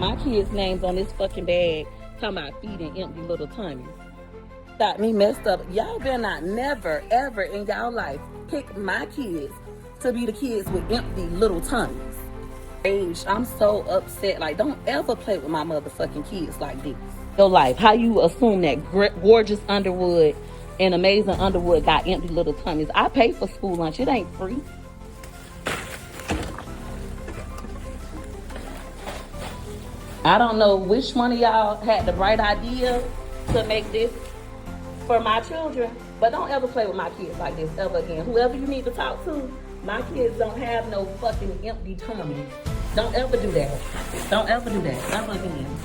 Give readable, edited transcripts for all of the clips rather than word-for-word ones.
My kids' names on this fucking bag talking about feeding empty little tummies. Got me messed up. Y'all better not never, ever in y'all life pick my kids to be the kids with empty little tummies. I'm so upset. Like, don't ever play with my motherfucking kids like this. Your life, how you assume that gorgeous Underwood and amazing Underwood got empty little tummies? I pay for school lunch. It ain't free. I don't know which one of y'all had the right idea to make this for my children, but don't ever play with my kids like this ever again. Whoever you need to talk to, my kids don't have no fucking empty tummy. Don't ever do that. Don't ever do that. Ever again.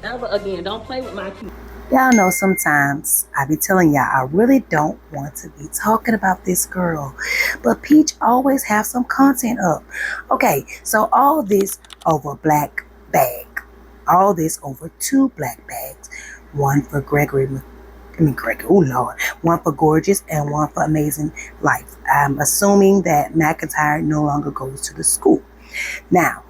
Ever again. Don't play with my kids. Y'all know sometimes I be telling y'all I really don't want to be talking about this girl, but Peach always have some content up. Okay, so all this over a black bag. All this over 2 black bags. One for Gregory, oh Lord. One for Gorgeous and one for Amazing Life. I'm assuming that Mcintyre no longer goes to the school. Now,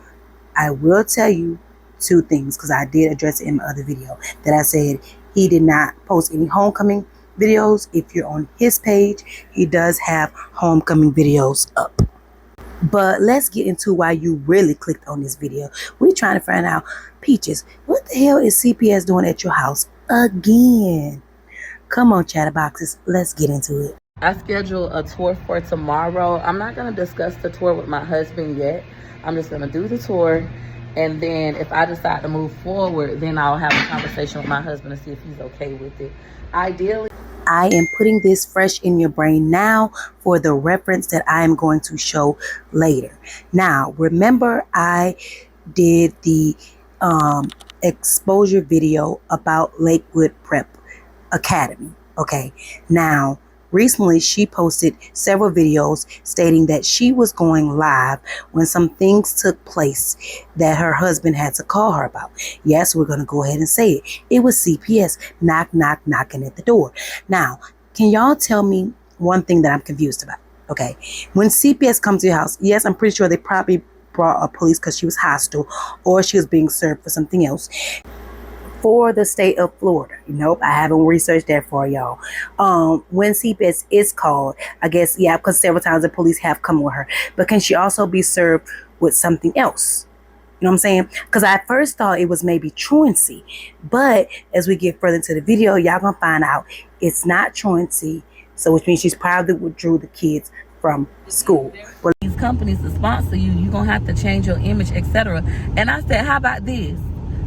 I will tell you 2 things because I did address it in my other video that I said he did not post any homecoming videos. If you're on his page, he does have homecoming videos up. But let's get into why you really clicked on this video. We're trying to find out, Peaches, what the hell is CPS doing at your house again? Come on, chatterboxes, let's get into it. I scheduled a tour for tomorrow. I'm not going to discuss the tour with my husband yet. I'm just going to do the tour. And then if I decide to move forward, then I'll have a conversation with my husband to see if he's okay with it. Ideally, I am putting this fresh in your brain now for the reference that I am going to show later. Now, remember I did the exposure video about Lakewood Prep Academy. Okay, now recently she posted several videos stating that she was going live when some things took place that her husband had to call her about. Yes, we're going to go ahead and say it. It was CPS knocking at the door. Now, can y'all tell me one thing that I'm confused about? Okay, when CPS comes to your house, yes, I'm pretty sure they probably brought a police because she was hostile or she was being served for something else. For the state of Florida. Nope, I haven't researched that for y'all. When CPS is called, I guess, yeah, because several times the police have come with her. But can she also be served with something else? You know what I'm saying? Because I first thought it was maybe truancy. But as we get further into the video, y'all gonna find out it's not truancy. So which means she's probably withdrew the kids from school. But these companies to sponsor you, you're gonna have to change your image, etc. And I said, how about this?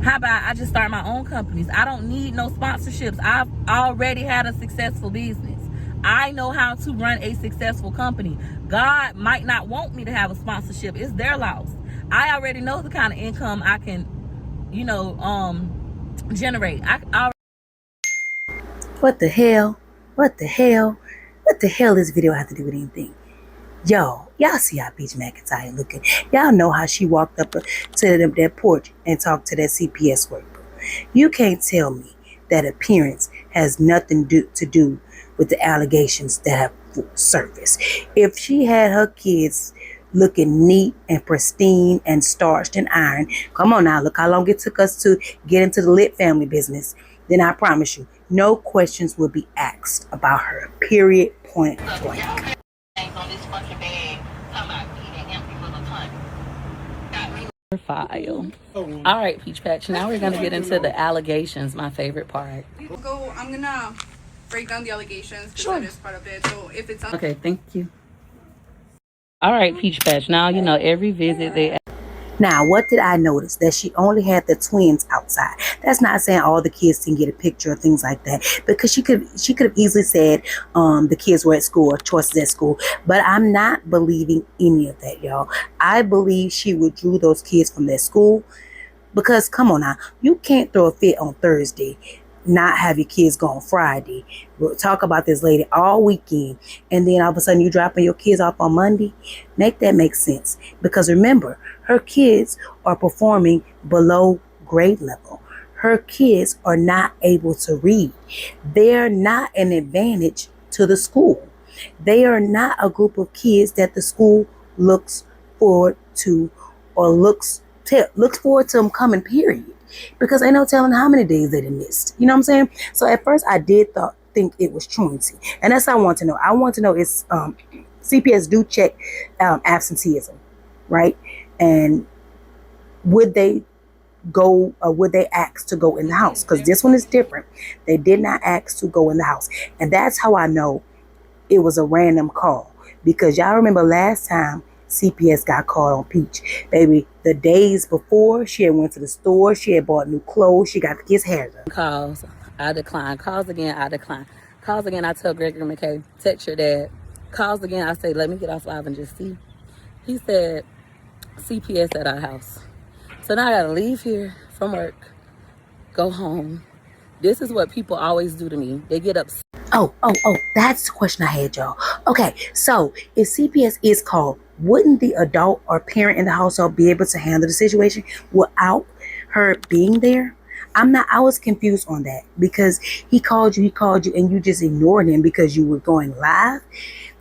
How about I just start my own companies? I don't need no sponsorships. I've already had a successful business. I know how to run a successful company. God might not want me to have a sponsorship. It's their loss. I already know the kind of income I can, generate. What the hell? What the hell? What the hell does this video have to do with anything? Y'all see how Peach Mcintyre looking. Y'all know how she walked up to that porch and talked to that CPS worker. You can't tell me that appearance has nothing to do with the allegations that have surfaced. If she had her kids looking neat and pristine and starched and ironed, come on now, look how long it took us to get into the lit family business, then I promise you, no questions will be asked about her, period, point blank. On this fucking bag, talking about feeding empty little tummy. File. All right, Peach Patch. Now we're gonna get into the allegations. My favorite part. I'm gonna break down the allegations because that is part of it. So if it's okay, thank you. All right, Peach Patch. Now every visit they. Now, what did I notice? That she only had the twins outside. That's not saying all the kids can get a picture or things like that, because she could have easily said the kids were at school or choices at school. But I'm not believing any of that, y'all. I believe she withdrew those kids from their school because, come on now, you can't throw a fit on Thursday, not have your kids go on Friday. We'll talk about this later, all weekend, and then all of a sudden you dropping your kids off on Monday. Make that make sense, because remember, her kids are performing below grade level. Her kids are not able to read. They're not an advantage to the school. They are not a group of kids that the school looks forward to or looks looks forward to them coming, period. Because ain't no telling how many days they done missed. You know what I'm saying? So at first I did think it was truancy. And that's what I want to know. I want to know is CPS do check absenteeism, right? And would they go or would they ask to go in the house? Because this one is different. They did not ask to go in the house. And that's how I know it was a random call. Because y'all remember last time CPS got called on Peach. Baby, the days before, she had went to the store, she had bought new clothes, she got the kids' hair done. Calls, I decline. Calls again, I decline. Calls again, I tell Gregory McKay, text your dad. Calls again, I say, let me get off live and just see. He said, CPS at our house. So now I gotta leave here from work, go home. This is what people always do to me. They get upset. Oh, that's the question I had, y'all. Okay, so if CPS is called, wouldn't the adult or parent in the household be able to handle the situation without her being there? I was confused on that because he called you, and you just ignored him because you were going live.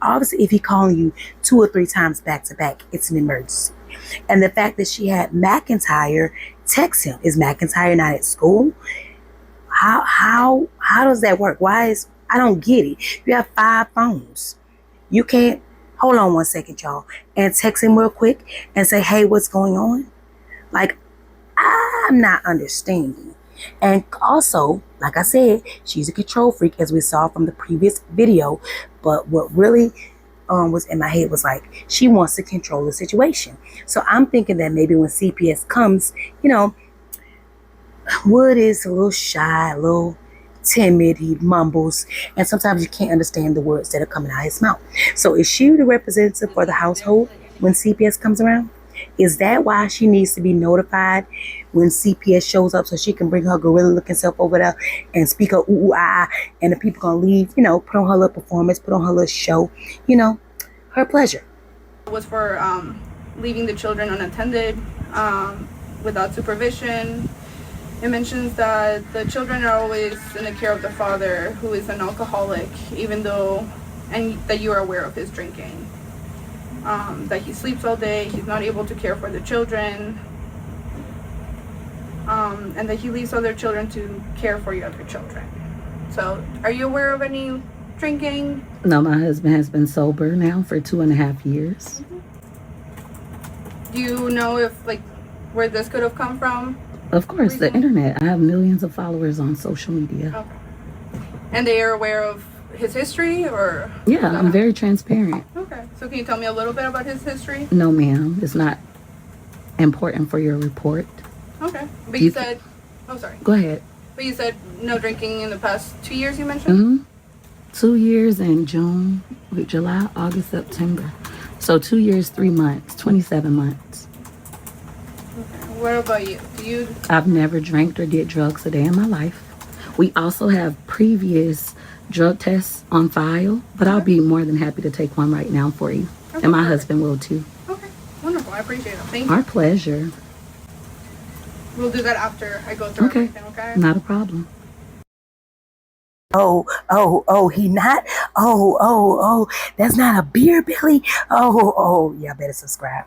Obviously, if he calling you 2 or 3 times back to back, it's an emergency. And the fact that she had Mcintyre text him, is Mcintyre not at school? How does that work? I don't get it. You have 5 phones. You can't hold on one second, y'all, and text him real quick and say, hey, what's going on? Like, I'm not understanding. And also, like I said, she's a control freak, as we saw from the previous video. But what really was in my head was like, she wants to control the situation. So I'm thinking that maybe when CPS comes, Wood is a little shy, a little timid, he mumbles, and sometimes you can't understand the words that are coming out of his mouth. So is she the representative for the household when CPS comes around? Is that why she needs to be notified when CPS shows up so she can bring her gorilla looking self over there and speak her ooh, ah, and the people gonna leave, put on her little performance, put on her little show, her pleasure. It was for leaving the children unattended, without supervision. It mentions that the children are always in the care of the father, who is an alcoholic, and that you are aware of his drinking. That he sleeps all day, he's not able to care for the children, and that he leaves other children to care for your other children. So, are you aware of any drinking? No, my husband has been sober now for 2.5 years. Do you know where this could have come from? Of course, the internet. I have millions of followers on social media. Okay. And they are aware of his history, or? Yeah, I'm very transparent. Okay. So can you tell me a little bit about his history? No, ma'am. It's not important for your report. Okay. But you said... Oh, sorry. Go ahead. But you said no drinking in the past 2 years, you mentioned? Mm-hmm. 2 years in June, July, August, September. So 2 years, 3 months, 27 months. What about you? I've never drank or did drugs a day in my life. We also have previous drug tests on file, but I'll be more than happy to take one right now for you. Okay, and my husband will too. Okay, wonderful. I appreciate it. Thank you. Our pleasure. We'll do that after I go through everything, okay? Not a problem. He not? That's not a beer belly? Y'all better subscribe.